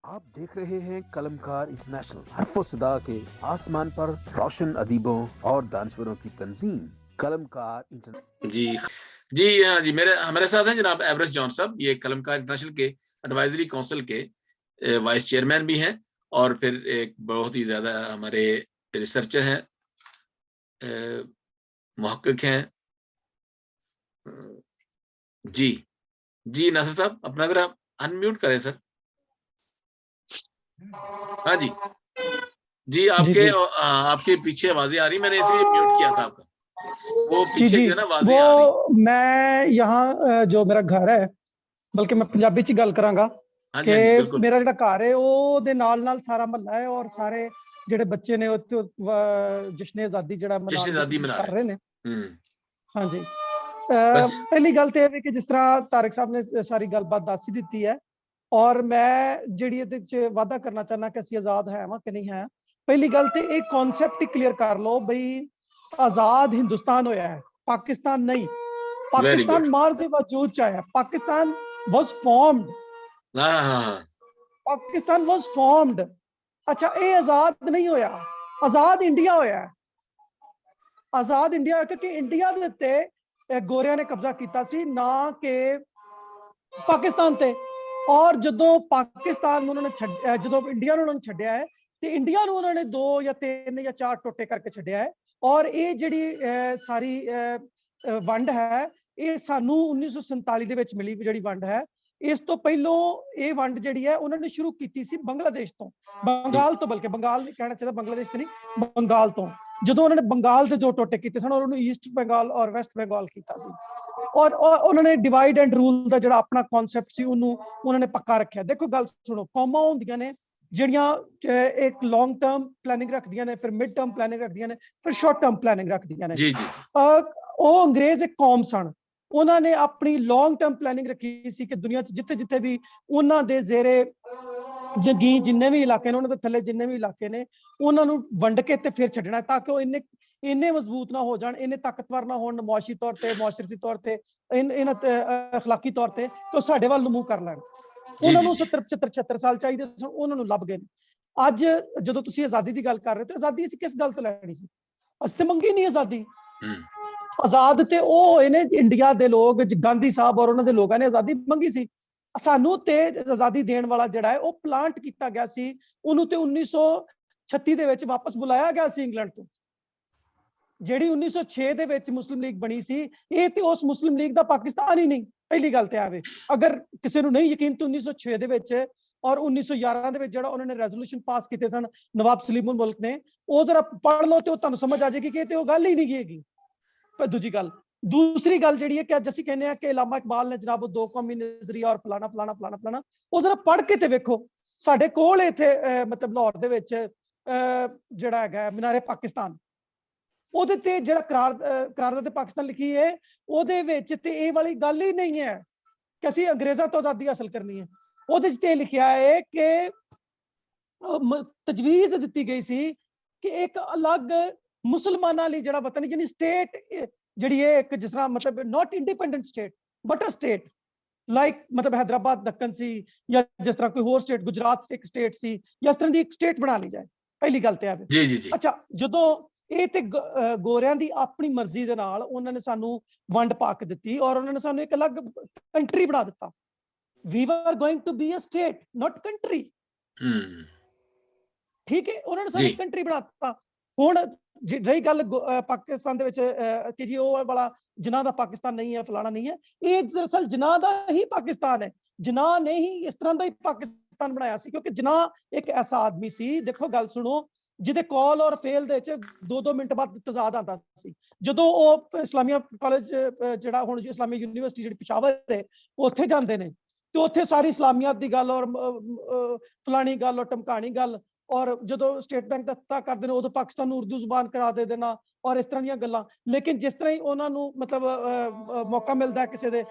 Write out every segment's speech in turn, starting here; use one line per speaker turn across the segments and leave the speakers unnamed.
आप देख रहे हैं कलमकार इंटरनेशनल, हर्फ सदा के आसमान पर रोशन अदीबों और दानश्वरों की तंजीम कलमकार इंटरनेशनल।
जी जी हाँ जी, मेरे हमारे साथ हैं जनाब एवरेस्ट जॉन साहब, ये कलमकार इंटरनेशनल के एडवाइजरी काउंसिल के वाइस चेयरमैन भी हैं और फिर एक बहुत ही ज्यादा हमारे रिसर्चर हैं, मुहक्किक हैं। जी जी नासिर साहब, अपना अगर आप अनम्यूट करें सर। हाँ जी जी, आपके पीछे आवाजें आ रही, मैंने इसलिए म्यूट किया था आपका, वो पीछे जो है ना आवाजें आ रही।
मैं यहाँ जो मेरा घर है, बल्कि मैं पंजाबी च गल करांगा कि मेरा जिहड़ा घर है ਉਹਦੇ ਨਾਲ सारा महला है और सारे ਜਿਹੜੇ ਬੱਚੇ ਨੇ ਉੱਥੇ ਜਸ਼ਨ ਆਜ਼ਾਦੀ ਜਿਹੜਾ ਕਰ ਰਹੇ ਨੇ। हाँ जी, पहली गल तो यह कि जिस तरह तारिक साहब ने सारी गलबात दस ही दी है और मैं जिहड़ी ਇਹਦੇ ਚ वादा करना चाहना कि ਅਸੀਂ आजाद है कि नहीं है। पहली गल तो एक कॉन्सैप्ट ही क्लियर कर लो बई आजाद हिंदुस्तान होया है, पाकिस्तान नहीं। पाकिस्तान मार के वजूद च आया, Pakistan was formed, Pakistan was formed. अच्छा, ये आजाद नहीं होया, आजाद इंडिया होया है, आजाद इंडिया, क्योंकि इंडिया दे उत्ते गोरियां ने कब्जा किया सी ना कि पाकिस्तान ते। और जदों पाकिस्तान उन्होंने जदों इंडिया उन्होंने छड्डिया है तो इंडिया उन्होंने 2 या 3 या 4 टोटे करके छड्डिया है। और ये जिहड़ी सारी वंड है ये सानू 1947 दे विच मिली जिहड़ी वंड है। इस तो पहलों ये वंड जिहड़ी है उन्होंने शुरू की सी बांग्लादेश तो, बंगाल तो, बल्कि बंगाल नहीं कहना चाहिए, बांग्लादेश तो नहीं, बंगाल तो। जो उन्होंने बंगाल से 2 टोटे किए सन और उन्होंने ईस्ट बंगाल और वैस्ट बंगाल किया सी। और उन्होंने डिवाइड एंड रूल का जो अपना कॉन्सैप्ट सी उन्होंने पक्का रखा। देखो गल सुनो, कौमां होंदियां ने जिहड़ियां एक लॉन्ग टर्म प्लानिंग रखदियां ने, फिर मिड टर्म प्लानिंग रखदियां ने, फिर शॉर्ट टर्म प्लानिंग रखदियां ने। वो अंग्रेज एक कौम सन, उन्होंने अपनी लॉन्ग टर्म प्लानिंग रखी सी कि दुनिया जिथे जिथे भी उन्होंने दे जेरे जगी जिन्ने भी इलाके ने, उन्होंने थले जिन्ने भी इलाके ने, उन्होंने वंड के ते फिर छड्डना ताकि वो इन्ने मजबूत ना हो जान, इन्ने ताकतवर ना हो मुआशी तौर पर, मुआशरती तौर पर, अखलाकी तौर पर, तो साडे वल मूव कर लैण। उन्होंने 70 75 76 साल चाहिए सन, उन्होंने लभ गए। अज जदों तुसीं आज़ादी की गल कर रहे हो तो आज़ादी असीं किस गल तो लैणी सी? असीं ते मंगी नहीं आज़ादी। आजाद ते वो होए ने इंडिया दे लोग, गांधी साहब और उन्होंने लोगों ने आज़ादी मंगी सी। सानू ते आज़ादी देण वाला जिहड़ा है वो प्लांट किया गया सी, उन्होंने ते 1936 दे विच वापस बुलाया गया सी इंग्लैंड तो। जिहड़ी 1906 दे विच मुस्लिम लीग बनी सी, ये ते उस मुस्लिम लीग दा पाकिस्तान ही नहीं। पहली गल ते आवे, अगर किसी नूं नहीं यकीन तो 1906 दे विच और 1911 दे विच जिहड़ा उन्होंने रेजोल्यूशन पास कीते सन नवाब सलीम उल मुल्क ने, वो जरा पढ़ लो तो तुहानूं समझ आ जाएगी कि ये गल ही नहीं हैगी। दूजी गल, दूसरी गल जिहड़ी है कि अज असीं कहने कि इलामा इकबाल ने जनाब 2 कौमी नज़रिया और फलाना फलाना फलाना फलाना, वो जरा पढ़ के ते वेखो। साडे कोल इत्थे मतलब लाहौर दे विच जिहड़ा हैगा मीनारे पाकिस्तान, ਉਹਦੇ ਤੇ ਜਿਹੜਾ करारदाद ਤੇ पाकिस्तान लिखी है, ਉਹਦੇ ਵਿੱਚ ਤੇ ਇਹ ਵਾਲੀ ਗੱਲ ਹੀ नहीं है कि ਅਸੀਂ अंग्रेज़ों तो आज़ादी हासिल करनी है। ਉਹਦੇ ਚ ਤੇ ਲਿਖਿਆ है कि तजवीज़ दी गई सी कि एक अलग मुसलमानां लई ਜਿਹੜਾ वतन यानी स्टेट ਜਿਹੜੀ है एक जिस तरह मतलब not independent state but a state like मतलब हैदराबाद दक्कन सी या जिस तरह कोई होर स्टेट गुजरात एक स्टेट सी या इस तरह की एक स्टेट बना ली जाए। पहली गल ते है। अच्छा, जदों ਇਹ ਤੇ ਗੋਰਿਆਂ ਦੀ ਆਪਣੀ ਮਰਜ਼ੀ ਦੇ ਨਾਲ ਉਹਨਾਂ ਨੇ ਸਾਨੂੰ ਵੰਡ ਪਾ ਕੇ ਦਿੱਤੀ और उन्होंने ਸਾਨੂੰ ਇੱਕ ਅਲੱਗ ਕੰਟਰੀ ਬਣਾ ਦਿੱਤਾ। We were going to be a state, not country। ठीक है, उन्होंने ਸਾਨੂੰ ਕੰਟਰੀ ਬਣਾ ਦਿੱਤਾ। ਹੁਣ रही गल पाकिस्तान ਦੇ ਵਿੱਚ ਕਿ ਜੀ ਉਹ ਵਾਲਾ जिन्हां दा पाकिस्तान नहीं है, फलाना नहीं है, ये दरअसल जिन्हां दा ही पाकिस्तान है। जिन्हां ने ही इस तरह का ही पाकिस्तान बनाया सी, क्योंकि जिन्हां एक ऐसा आदमी सी, देखो गल सुनो, जिहदे कॉल और फेल दे विच 2-2 मिनट बाद तजाद आंदा सी। जदों ਉਹ इस्लामिया कॉलेज ਜਿਹੜਾ ਹੁਣ इस्लामी यूनिवर्सिटी ਜਿਹੜੀ पिशावर है ਉੱਥੇ ਜਾਂਦੇ ਨੇ ਤੇ ਉੱਥੇ ਸਾਰੀ इस्लामियात ਦੀ ਗੱਲ और फलानी गल और टमकानी गल, और जदों स्टेट बैंक ਦਾ ਹੱਤਾ ਕਰਦੇ ਨੇ ਉਦੋਂ पाकिस्तान ਨੂੰ उर्दू ਜ਼ੁਬਾਨ करा दे देना और इस तरह ਦੀਆਂ ਗੱਲਾਂ। लेकिन जिस तरह ही ਉਹਨਾਂ ਨੂੰ मतलब मौका मिलता है किसी ਦੇ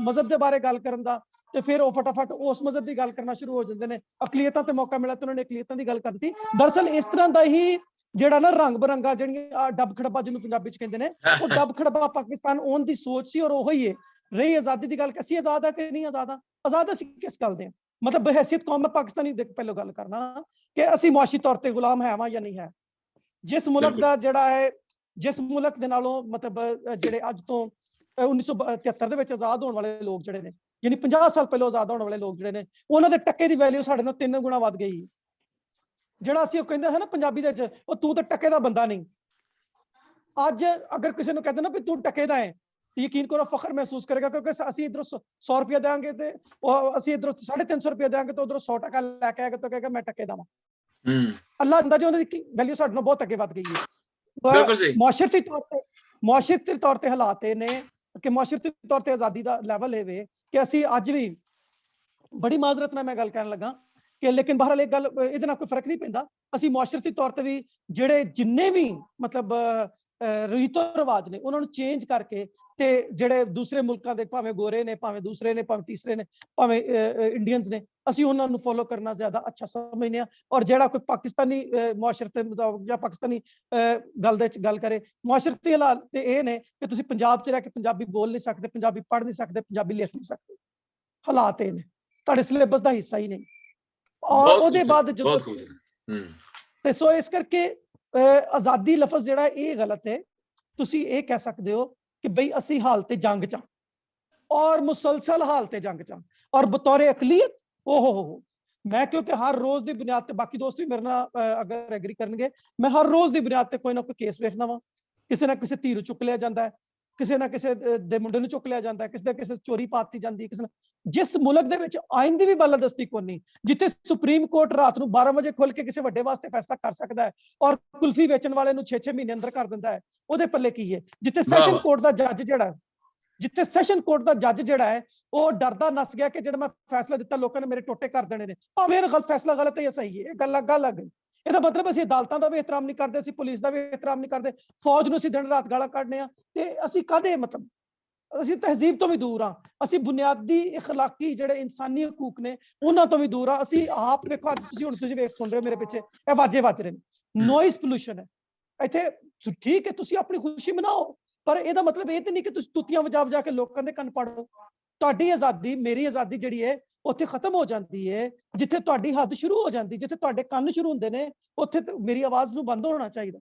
मजहब ਦੇ बारे गल करन दा ਤੇ ਫਿਰ ਉਹ फटाफट उस मजहब की गल करना शुरू हो जाते हैं। अकलीयतां ते मौका मिला तो उन्होंने अकलीयतां की गल कर दी। दरअसल इस तरह का ही ਜਿਹੜਾ ना रंग बिरंगा ਜਿਹੜੀਆਂ डब खड़ब्बा ਜਿਹਨੂੰ ਪੰਜਾਬੀ ਚ ਕਹਿੰਦੇ ਨੇ, ਉਹ डब खड़ब्बा पाकिस्तान आउण ਦੀ सोच सी और ਉਹੀ है। रही आज़ादी की गल, ਅਸੀਂ आज़ाद है कि नहीं आज़ाद हाँ? आज़ाद ਅਸੀਂ किस गल दे? ਮਤਲਬ ਬਹਿਸੀਅਤ ਕੌਮ ਮੈਂ ਪਾਕਿਸਤਾਨੀ ਦੇਖ ਪਹਿਲਾਂ ਗੱਲ ਕਰਨਾ ਕਿ ਅਸੀਂ ਮੁਆਸ਼ੀ ਤੌਰ ਤੇ ਗੁਲਾਮ ਹੈ ਵਾਂ ਜਾਂ ਨਹੀਂ ਹੈ। ਜਿਸ ਮੁਲਕ ਦਾ ਜਿਹੜਾ ਹੈ, ਜਿਸ ਮੁਲਕ ਦੇ ਨਾਲੋਂ ਮਤਲਬ ਜਿਹੜੇ ਅੱਜ ਤੋਂ 1973 ਦੇ ਵਿੱਚ ਆਜ਼ਾਦ ਹੋਣ ਵਾਲੇ ਲੋਕ ਜਿਹੜੇ ਨੇ, ਯਾਨੀ 50 ਸਾਲ ਪਹਿਲਾਂ ਆਜ਼ਾਦ ਹੋਣ ਵਾਲੇ ਲੋਕ ਜਿਹੜੇ ਨੇ, ਉਹਨਾਂ ਦੇ ਟੱਕੇ ਦੀ ਵੈਲਿਊ ਸਾਡੇ ਨਾਲ 3 ਗੁਣਾ ਵੱਧ ਗਈ। ਜਿਹੜਾ ਅਸੀਂ ਉਹ ਕਹਿੰਦੇ ਹੈ ਨਾ ਪੰਜਾਬੀ ਦੇ ਵਿੱਚ, ਉਹ ਤੂੰ ਤਾਂ ਟੱਕੇ ਦਾ ਬੰਦਾ ਨਹੀਂ। ਅੱਜ ਅਗਰ ਕਿਸੇ ਨੂੰ ਕਹਿੰਦੇ ਨਾ ਵੀ ਤੂੰ ਟੱਕੇ ਦਾ ਹੈ, ਤੇ ਯਕੀਨ ਕਰੋ ਫਖਰ ਮਹਿਸੂਸ ਕਰੇਗਾ, ਕਿਉਂਕਿ ਅਸੀਂ ਇਧਰੋਂ 100 ਰੁਪਇਆ ਦੇਾਂਗੇ ਤੇ ਅਸੀਂ ਇਧਰੋਂ 350 ਰੁਪਇਆ ਦੇਾਂਗੇ, ਤਾਂ ਉਧਰੋਂ 100 ਟਕਾ ਲੈ ਕੇ ਆਏਗਾ ਤਾਂ ਕਹੇਗਾ ਮੈਂ ਟੱਕੇ ਦਾ ਵਾਂ। ਅੱਲਾਹ ਦਿੰਦਾ ਜੀ, ਉਹਨਾਂ ਦੀ ਵੈਲਿਊ ਸਾਡੇ ਨਾਲ ਬਹੁਤ ਅੱਗੇ ਵੱਧ ਗਈ ਹੈ। ਮੁਆਸ਼ਰਤੀ ਤੌਰ ਤੇ ਹਾਲਾਤ ਇਹ ਨੇ ਕਿ ਮੁਆਸ਼ਰਤੀ ਤੌਰ ਤੇ ਆਜ਼ਾਦੀ ਦਾ ਲੈਵਲ ਇਹ ਵੇ ਕਿ ਅਸੀਂ ਅੱਜ ਵੀ, ਬੜੀ ਮਾਜ਼ਰਤ ਨਾਲ ਮੈਂ ਗੱਲ ਕਰਨ ਲੱਗਾ ਕਿ ਲੇਕਿਨ ਬਹਰਹਾਲ ਇੱਕ ਗੱਲ, ਇਹਦੇ ਨਾਲ ਕੋਈ ਫਰਕ ਨਹੀਂ ਪੈਂਦਾ। ਅਸੀਂ ਮੁਆਸ਼ਰਤੀ ਤੌਰ ਤੇ ਵੀ ਜਿਹੜੇ ਜਿੰਨੇ ਵੀ ਮਤਲਬ ਰੀਤੋ ਰਿਵਾਜ ਨੇ ਉਹਨਾਂ ਨੂੰ ਚੇਂਜ ਕਰਕੇ, ਤੇ ਜਿਹੜੇ ਦੂਸਰੇ ਮੁਲਕਾਂ ਦੇ ਭਾਵੇਂ ਗੋਰੇ ਨੇ, ਭਾਵੇਂ ਦੂਸਰੇ ਨੇ, ਭਾਵੇਂ ਤੀਸਰੇ ਨੇ, ਭਾਵੇਂ ਇੰਡੀਅਨਸ ਨੇ, ਅਸੀਂ ਉਹਨਾਂ ਨੂੰ ਫੋਲੋ ਕਰਨਾ ਜ਼ਿਆਦਾ ਅੱਛਾ ਸਮਝਦੇ ਹਾਂ। ਔਰ ਜਿਹੜਾ ਕੋਈ ਪਾਕਿਸਤਾਨੀ ਮੁਆਸ਼ਰਤੇ ਮੁਤਾਬਕ ਜਾਂ ਪਾਕਿਸਤਾਨੀ ਗੱਲ ਦੇ ਵਿੱਚ ਗੱਲ ਕਰੇ, ਮੁਆਸ਼ਰਤੀ ਹਾਲਾਤ ਤੇ ਇਹ ਨੇ ਕਿ ਤੁਸੀਂ ਪੰਜਾਬ 'ਚ ਰਹਿ ਕੇ ਪੰਜਾਬੀ ਬੋਲ ਨਹੀਂ ਸਕਦੇ, ਪੰਜਾਬੀ ਪੜ੍ਹ ਨਹੀਂ ਸਕਦੇ, ਪੰਜਾਬੀ ਲਿਖ ਨਹੀਂ ਸਕਦੇ। ਹਾਲਾਤ ਇਹ ਨੇ, ਤੁਹਾਡੇ ਸਿਲੇਬਸ ਦਾ ਹਿੱਸਾ ਹੀ ਨਹੀਂ। ਔਰ ਉਹਦੇ ਬਾਅਦ ਜਦੋਂ ਤੇ ਸੋ ਇਸ ਕਰਕੇ ਆਜ਼ਾਦੀ ਲਫ਼ਜ਼ ਜਿਹੜਾ ਇਹ ਗਲਤ ਹੈ। ਤੁਸੀਂ ਇਹ ਕਹਿ ਸਕਦੇ ਹੋ ਕਿ ਬਈ ਅਸੀਂ ਹਾਲਤ ਜੰਗ 'ਚ ਔਰ ਮੁਸਲਸਲ ਹਾਲਤ ਜੰਗ 'ਚ ਔਰ ਬਤੌਰ ਅਕਲੀਅਤ ਹੋ ਮੈਂ, ਕਿਉਂਕਿ ਹਰ ਰੋਜ਼ ਦੀ ਬੁਨਿਆਦ ਤੇ, ਬਾਕੀ ਦੋਸਤ ਵੀ ਮੇਰੇ ਨਾਲ ਅਗਰ ਐਗਰੀ ਕਰਨਗੇ, ਮੈਂ ਹਰ ਰੋਜ਼ ਦੀ ਬੁਨਿਆਦ ਤੇ ਕੋਈ ਨਾ ਕੋਈ ਕੇਸ ਵੇਖਣਾ ਵਾ। ਕਿਸੇ ਨਾ ਕਿਸੇ ਧੀ ਨੂੰ ਚੁੱਕ ਲਿਆ ਜਾਂਦਾ ਹੈ, ਕਿਸੇ ਨਾ ਕਿਸੇ ਦੇ ਮੁੰਡੇ ਨੂੰ ਚੁੱਕ ਲਿਆ ਜਾਂਦਾ ਹੈ, ਕਿਸੇ ਚੋਰੀ ਪਾਤੀ ਜਾਂਦੀ, ਕਿਸੇ ਜਿਸ ਮੁਲਕ ਦੇ ਵਿੱਚ ਆਇਨ ਦੀ ਵੀ ਬਾਲਾਦਸਤੀ ਕੋਈ ਨਹੀਂ, ਜਿੱਥੇ ਸੁਪਰੀਮ ਕੋਰਟ ਰਾਤ ਨੂੰ 12 ਵਜੇ ਖੁੱਲ ਕੇ ਕਿਸੇ ਵੱਡੇ ਵਾਸਤੇ ਫੈਸਲਾ ਕਰ ਸਕਦਾ ਹੈ ਔਰ ਕੁਲਫੀ ਵੇਚਣ ਵਾਲੇ ਨੂੰ 6-6 ਮਹੀਨੇ ਅੰਦਰ ਕਰ ਦਿੰਦਾ ਹੈ, ਉਹਦੇ ਪੱਲੇ ਕੀ ਹੈ? ਜਿੱਥੇ ਸੈਸ਼ਨ ਕੋਰਟ ਦਾ ਜੱਜ ਜਿਹੜਾ ਹੈ ਉਹ ਡਰਦਾ ਨਸ ਗਿਆ ਕਿ ਜਿਹੜਾ ਮੈਂ ਫੈਸਲਾ ਦਿੱਤਾ ਲੋਕਾਂ ਨੇ ਮੇਰੇ ਟੋਟੇ ਕਰ ਦੇਣੇ ਨੇ, ਭਾਵੇਂ ਇਹ ਫੈਸਲਾ ਗਲਤ ਹੈ ਜਾਂ ਸਹੀ ਹੈ, ਇਹ ਗੱਲ ਆ ਗਈ। ਇਹਦਾ ਮਤਲਬ ਅਸੀਂ ਅਦਾਲਤਾਂ ਦਾ ਵੀ ਇਹਤਰਾਮ ਨਹੀਂ ਕਰਦੇ, ਅਸੀਂ ਪੁਲਿਸ ਦਾ ਵੀ ਇਹਤਰਾਮ ਨਹੀਂ ਕਰਦੇ, ਫੌਜ ਨੂੰ ਅਸੀਂ ਦਿਨ ਰਾਤ ਗਾਲਾਂ ਕੱਢਦੇ ਆ, ਤੇ ਅਸੀਂ ਕਾਹਦੇ ਮਤਲਬ ਅਸੀਂ ਤਹਿਜ਼ੀਬ ਤੋਂ ਵੀ ਦੂਰ ਆ, ਅਸੀਂ ਬੁਨਿਆਦੀ ਇਖਲਾਕੀ ਜਿਹੜੇ ਇਨਸਾਨੀ ਹਕੂਕ ਨੇ ਉਹਨਾਂ ਤੋਂ ਵੀ ਦੂਰ ਆ। ਅਸੀਂ ਆਪ ਵੇਖੋ, ਤੁਸੀਂ ਵੇਖ ਸੁਣ ਰਹੇ ਹੋ ਮੇਰੇ ਪਿੱਛੇ ਇਹ ਵਾਜੇ ਵੱਜ ਰਹੇ ਨੇ, ਨੋਇਜ਼ ਪੋਲੂਸ਼ਨ ਹੈ ਇੱਥੇ। ਠੀਕ ਹੈ, ਤੁਸੀਂ ਆਪਣੀ ਖੁਸ਼ੀ ਮਨਾਓ, ਪਰ ਇਹਦਾ ਮਤਲਬ ਇਹ ਤੇ ਨਹੀਂ ਕਿ ਤੁਸੀਂ ਤੁੱਤੀਆਂ ਵਜਾ ਕੇ ਲੋਕਾਂ ਦੇ ਕੰਨ ਪਾੜੋ। ਤੁਹਾਡੀ ਆਜ਼ਾਦੀ, ਮੇਰੀ ਆਜ਼ਾਦੀ ਜਿਹੜੀ ਹੈ ਉੱਥੇ ਖਤਮ ਹੋ ਜਾਂਦੀ ਹੈ ਜਿੱਥੇ ਤੁਹਾਡੀ ਹੱਦ ਸ਼ੁਰੂ ਹੋ ਜਾਂਦੀ, ਜਿੱਥੇ ਤੁਹਾਡੇ ਕੰਨ ਸ਼ੁਰੂ ਹੁੰਦੇ ਨੇ ਉੱਥੇ ਮੇਰੀ ਆਵਾਜ਼ ਨੂੰ ਬੰਦ ਹੋਣਾ ਚਾਹੀਦਾ।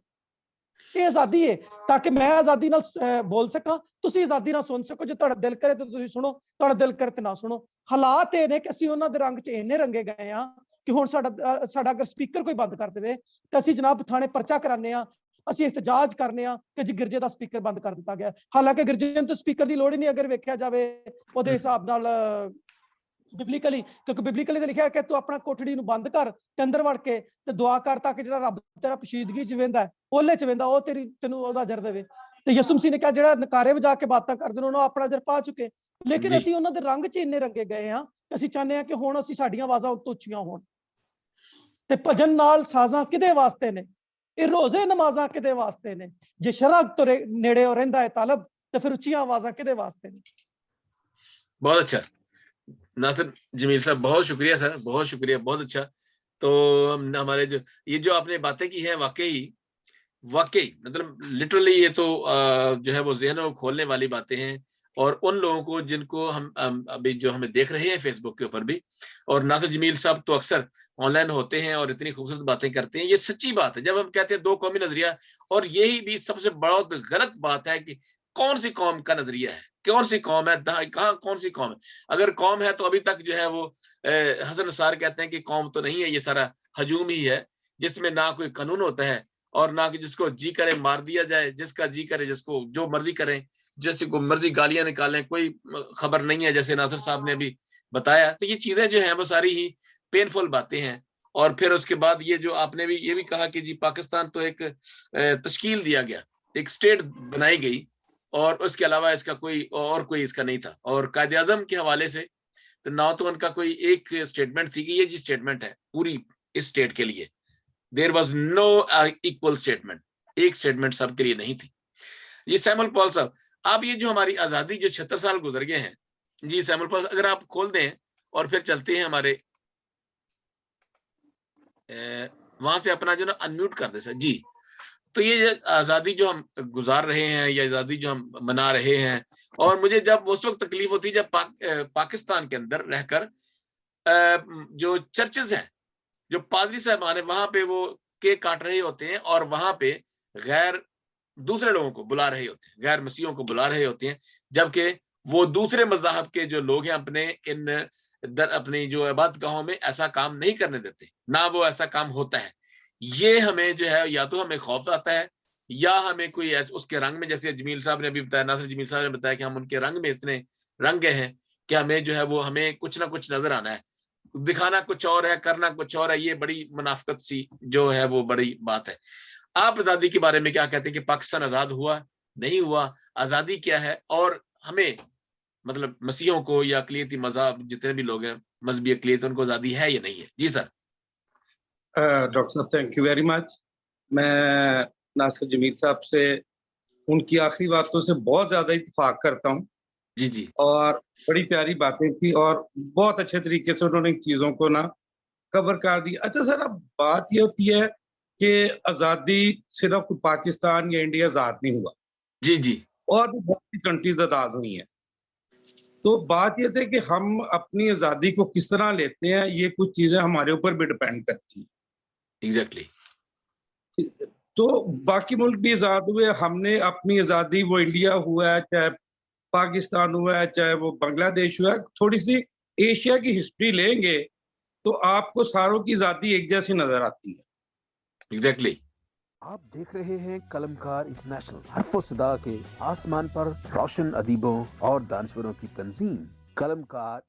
ਇਹ ਆਜ਼ਾਦੀ ਹੈ ਤਾਂ ਕਿ ਮੈਂ ਆਜ਼ਾਦੀ ਨਾਲ ਬੋਲ ਸਕਾਂ, ਤੁਸੀਂ ਆਜ਼ਾਦੀ ਨਾਲ ਸੁਣ ਸਕੋ। ਜੇ ਤੁਹਾਡਾ ਦਿਲ ਕਰੇ ਤਾਂ ਤੁਸੀਂ ਸੁਣੋ, ਤੁਹਾਡਾ ਦਿਲ ਕਰੇ ਤਾਂ ਨਾ ਸੁਣੋ। ਹਾਲਾਤ ਇਹ ਨੇ ਕਿ ਅਸੀਂ ਉਹਨਾਂ ਦੇ ਰੰਗ 'ਚ ਇੰਨੇ ਰੰਗੇ ਗਏ ਆ ਕਿ ਹੁਣ ਸਾਡਾ ਅਗਰ ਸਪੀਕਰ ਕੋਈ ਬੰਦ ਕਰ ਦੇਵੇ ਤਾਂ ਅਸੀਂ ਜਨਾਬ ਥਾਣੇ ਪਰਚਾ ਕਰਾਉਂਦੇ ਆ, ਅਸੀਂ ਇhtਜਾਜ ਕਰਨੇ ਆ ਕਿ ਜੀ ਗਿਰਜੇ ਦਾ ਸਪੀਕਰ ਬੰਦ ਕਰ ਦਿੱਤਾ ਗਿਆ। ਹਾਲਾਂਕਿ ਗਿਰਜੇ ਨੂੰ ਸਪੀਕਰ ਦੀ ਲੋੜ ਹੀ ਨਹੀਂ ਅਗਰ ਵੇਖਿਆ ਜਾਵੇ ਉਹਦੇ ਹਿਸਾਬ ਨਾਲ ਬਿਬਲੀਕਲੀ, ਕਿਉਂਕਿ ਬਿਬਲੀਕਲੀ ਤੇ ਲਿਖਿਆ ਕਿ ਤੂੰ ਆਪਣਾ ਕੋਠੜੀ ਨੂੰ ਬੰਦ ਕਰ ਤੇ ਅੰਦਰ ਵੜ ਕੇ ਤੇ ਦੁਆ ਕਰ ਤਾਂ ਕਿ ਜਿਹੜਾ ਰੱਬ ਤੇਰਾ ਪਸ਼ੀਦਗੀ 'ਚ ਵਹਿੰਦਾ, ਓਲੇ 'ਚ ਵਹਿੰਦਾ, ਉਹ ਤੈਨੂੰ ਉਹਦਾ ਅਜਰ ਦੇਵੇ। ਤੇ ਯਿਸੂ ਮਸੀਹ ਨੇ ਕਿਹਾ ਜਿਹੜਾ ਨਕਾਰੇ ਵਜਾ ਕੇ ਬਾਤਾਂ ਕਰਦੇ ਨੇ ਉਹਨਾਂ ਆਪਣਾ ਅਜਰ ਪਾ ਚੁੱਕੇ। ਲੇਕਿਨ ਅਸੀਂ ਉਹਨਾਂ ਦੇ ਰੰਗ 'ਚ ਇੰਨੇ ਰੰਗੇ ਗਏ ਹਾਂ ਕਿ ਅਸੀਂ ਚਾਹੁੰਦੇ ਹਾਂ ਕਿ ਹੁਣ ਅਸੀਂ ਸਾਡੀਆਂ ਆਵਾਜ਼ਾਂ ਉੱਚੀਆਂ ਹੋਣ। ਤੇ ਭਜਨ ਨਾਲ ਸਾਜ਼ਾਂ ਕਿਹਦੇ ਵਾਸਤੇ ਨੇ? ਇਹ ਰੋਜ਼ੇ ਨਮਾਜ਼ਾਂ ਕਿਹਦੇ ਵਾਸਤੇ ਨੇ? ਜੇ ਸ਼ਰਅ ਤੋਂ ਨੇੜੇ ਰਹਿੰਦਾ ਹੈ ਤਾਲਬ ਤੇ ਫਿਰ ਉੱਚੀਆਂ ਆਵਾਜ਼ਾਂ ਕਿਹਦੇ वास्ते ਨੇ?
बहुत अच्छा नासिर जमील साहब, बहुत शुक्रिया सर, बहुत शुक्रिया, बहुत अच्छा। तो हमारे जो आपने बातें की है वाकई मतलब लिटरली ये तो जो है वो ज़हनों को खोलने वाली बातें हैं। और उन लोगों को जिनको हम अभी जो हमें देख रहे हैं फेसबुक के ऊपर भी, और नासिर जमील साहब तो अक्सर ऑनलाइन होते हैं और इतनी खूबसूरत बातें करते हैं। ये सच्ची बात है। जब हम कहते हैं दो कौमी नजरिया, और यही भी सबसे बहुत गलत बात है कि कौन सी कौम का नजरिया है, कौन सी कौम है, कहाँ कौन सी कौम है। अगर कौम है तो अभी तक जो है वो हसन निसार कहते हैं कि कौम तो नहीं है, ये सारा हजूम ही है जिसमें ना कोई कानून होता है और ना कि जिसको जी करे मार दिया जाए, जिसका जी करे जिसको जो मर्जी करें, जैसे को मर्जी गालियां निकालें, कोई खबर नहीं है, जैसे नासिर साहब ने अभी बताया। तो ये चीजें जो हैं वो सारी ही पेनफुल बातें हैं। और फिर उसके बाद ये जो आपने भी ये भी कहा कि जी पाकिस्तान तो एक तश्कील दिया गया, एक स्टेट बनाई गई और उसके अलावा इसका कोई इसका नहीं था। और कायदे आज़म के हवाले से तो ना तो उनका कोई एक स्टेटमेंट थी कि ये जी स्टेटमेंट है पूरी इस स्टेट के लिए, there was no equal statement, एक स्टेटमेंट सबके लिए नहीं थी। जी सैमुअल पॉल साहब, आप ये जो हमारी आज़ादी जो 76 साल गुजर गए हैं, जी सैमुअल पॉल अगर आप खोल दें और फिर चलते हैं हमारे वहां से अपना जो ना अनम्यूट कर दे सर जी। तो ये आज़ादी जो हम गुजार रहे हैं, या आज़ादी जो हम मना रहे हैं, और मुझे जब उस वक्त तकलीफ होती है जब पाकिस्तान के अंदर रहकर جو چرچز ہیں, جو پادری صاحبان ہیں, وہاں پہ وہ کیک کاٹ رہے ہوتے ہیں اور وہاں پہ غیر دوسرے لوگوں کو بلا رہے ہوتے ہیں, غیر مسیحوں کو بلا رہے ہوتے ہیں, جبکہ وہ دوسرے مذاہب کے جو لوگ ہیں اپنے اپنی جو عبادت گاہوں میں ایسا کام نہیں کرنے دیتے, نہ وہ ایسا کام ہوتا ہے. یہ ہمیں جو ہے یا تو ہمیں خوف آتا ہے یا ہمیں کوئی اس کے رنگ میں, جیسے جمیل صاحب نے ابھی بتایا, ناصر جمیل صاحب نے بتایا کہ ہم ان کے رنگ میں اتنے رنگ گئے ہیں کہ ہمیں جو ہے وہ ہمیں کچھ نہ کچھ نظر آنا ہے, دکھانا کچھ اور ہے, کرنا کچھ اور ہے. یہ بڑی منافقت سی جو ہے وہ بڑی بات ہے. آپ آزادی کے بارے میں کیا کہتے ہیں کہ پاکستان آزاد ہوا نہیں ہوا, آزادی کیا ہے, اور ہمیں مطلب مسیحوں کو یا اقلیتی مذہب جتنے بھی لوگ ہیں مذہبی اقلیت, ان کو آزادی ہے یا نہیں ہے؟ جی سر.
ڈاکٹر صاحب تھینک یو ویری مچ. میں ناصر جمیل صاحب سے ان کی آخری باتوں سے بہت زیادہ اتفاق کرتا ہوں.
جی جی,
اور بڑی پیاری باتیں تھی اور بہت اچھے طریقے سے انہوں نے چیزوں کو نا کور کر دی. اچھا سر, اب بات یہ ہوتی ہے کہ آزادی صرف پاکستان یا انڈیا آزاد نہیں ہوا,
جی جی,
اور بھی بہت سی کنٹریز آزاد ہوئی ہیں. تو بات یہ تھی کہ ہم اپنی آزادی کو کس طرح لیتے ہیں, یہ کچھ چیزیں ہمارے اوپر بھی ڈپینڈ کرتی ہیں.
ایگزیکٹلی.
تو باقی ملک بھی آزاد ہوئے, ہم نے اپنی آزادی, وہ انڈیا ہوا ہے, چاہے پاکستان ہوا ہے, چاہے وہ بنگلہ دیش ہوا ہے, تھوڑی سی ایشیا کی ہسٹری لیں گے تو آپ کو ساروں کی آزادی ایک جیسی نظر آتی ہے.
ایگزیکٹلی.
آپ دیکھ رہے ہیں قلم کار انٹرنیشنل, حرف و صدا کے آسمان پر روشن ادیبوں اور دانشوروں کی تنظیم. قلم کار